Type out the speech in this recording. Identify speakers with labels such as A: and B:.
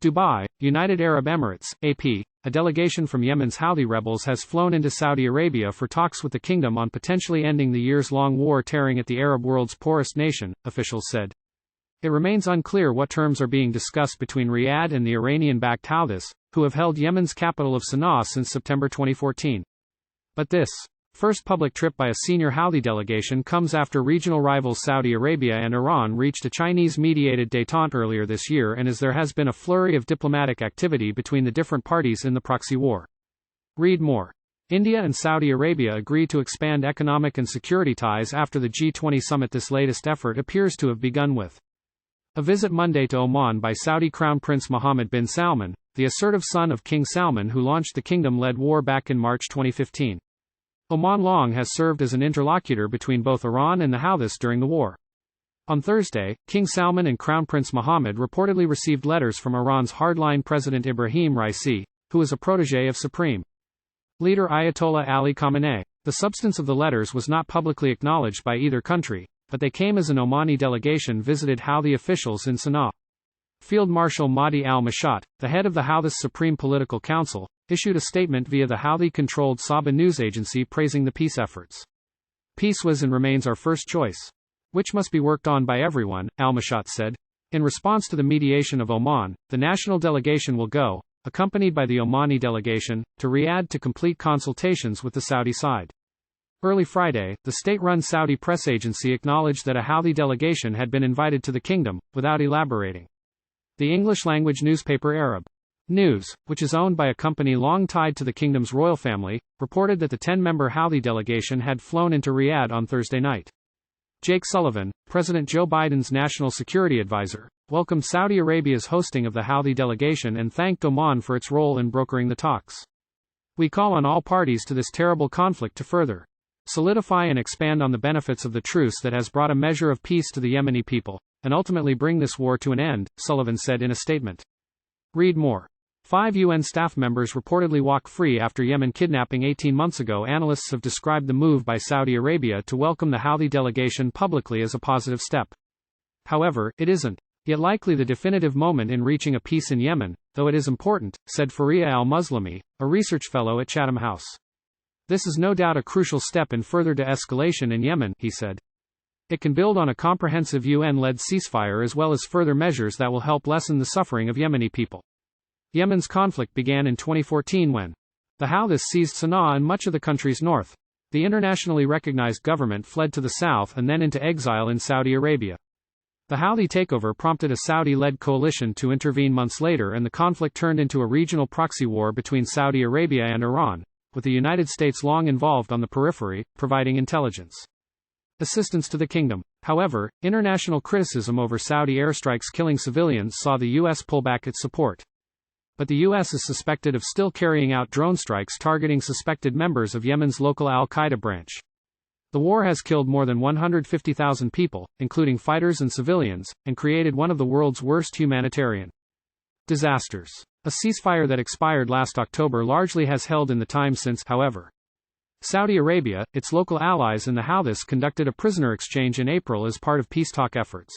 A: Dubai, United Arab Emirates, AP, a delegation from Yemen's Houthi rebels has flown into Saudi Arabia for talks with the kingdom on potentially ending the years-long war tearing at the Arab world's poorest nation, officials said. It remains unclear what terms are being discussed between Riyadh and the Iranian-backed Houthis, who have held Yemen's capital of Sanaa since September 2014. But this first public trip by a senior Houthi delegation comes after regional rivals Saudi Arabia and Iran reached a Chinese-mediated détente earlier this year and as there has been a flurry of diplomatic activity between the different parties in the proxy war. Read more. India and Saudi Arabia agree to expand economic and security ties after the G20 summit. This latest effort appears to have begun with a visit Monday to Oman by Saudi Crown Prince Mohammed bin Salman, the assertive son of King Salman who launched the kingdom-led war back in March 2015. Oman long has served as an interlocutor between both Iran and the Houthis during the war. On Thursday, King Salman and Crown Prince Mohammed reportedly received letters from Iran's hardline President Ibrahim Raisi, who is a protege of Supreme Leader Ayatollah Ali Khamenei. The substance of the letters was not publicly acknowledged by either country, but they came as an Omani delegation visited Houthi officials in Sanaa. Field Marshal Mahdi al-Mashat, the head of the Houthis Supreme Political Council, issued a statement via the Houthi-controlled Saba news agency praising the peace efforts. Peace was and remains our first choice, which must be worked on by everyone, al-Mashat said. In response to the mediation of Oman, the national delegation will go, accompanied by the Omani delegation, to Riyadh to complete consultations with the Saudi side. Early Friday, the state-run Saudi press agency acknowledged that a Houthi delegation had been invited to the kingdom, without elaborating. The English-language newspaper Arab News, which is owned by a company long tied to the kingdom's royal family, reported that the 10-member Houthi delegation had flown into Riyadh on Thursday night. Jake Sullivan, President Joe Biden's national security advisor, welcomed Saudi Arabia's hosting of the Houthi delegation and thanked Oman for its role in brokering the talks. We call on all parties to this terrible conflict to further solidify and expand on the benefits of the truce that has brought a measure of peace to the Yemeni people, and ultimately bring this war to an end, Sullivan said in a statement. Read more. 5 UN staff members reportedly walk free after Yemen kidnapping 18 months ago. Analysts have described the move by Saudi Arabia to welcome the Houthi delegation publicly as a positive step. However, it isn't yet likely the definitive moment in reaching a peace in Yemen, though it is important, said Faria al-Muslimi, a research fellow at Chatham House. This is no doubt a crucial step in further de-escalation in Yemen, he said. It can build on a comprehensive UN-led ceasefire as well as further measures that will help lessen the suffering of Yemeni people. Yemen's conflict began in 2014 when the Houthis seized Sanaa and much of the country's north. The internationally recognized government fled to the south and then into exile in Saudi Arabia. The Houthi takeover prompted a Saudi-led coalition to intervene months later and the conflict turned into a regional proxy war between Saudi Arabia and Iran, with the United States long involved on the periphery, providing intelligence assistance to the kingdom. However, international criticism over Saudi airstrikes killing civilians saw the U.S. pull back its support. But the U.S. is suspected of still carrying out drone strikes targeting suspected members of Yemen's local al-Qaeda branch. The war has killed more than 150,000 people, including fighters and civilians, and created one of the world's worst humanitarian disasters. A ceasefire that expired last October largely has held in the time since. However, Saudi Arabia, its local allies and the Houthis conducted a prisoner exchange in April as part of peace talk efforts.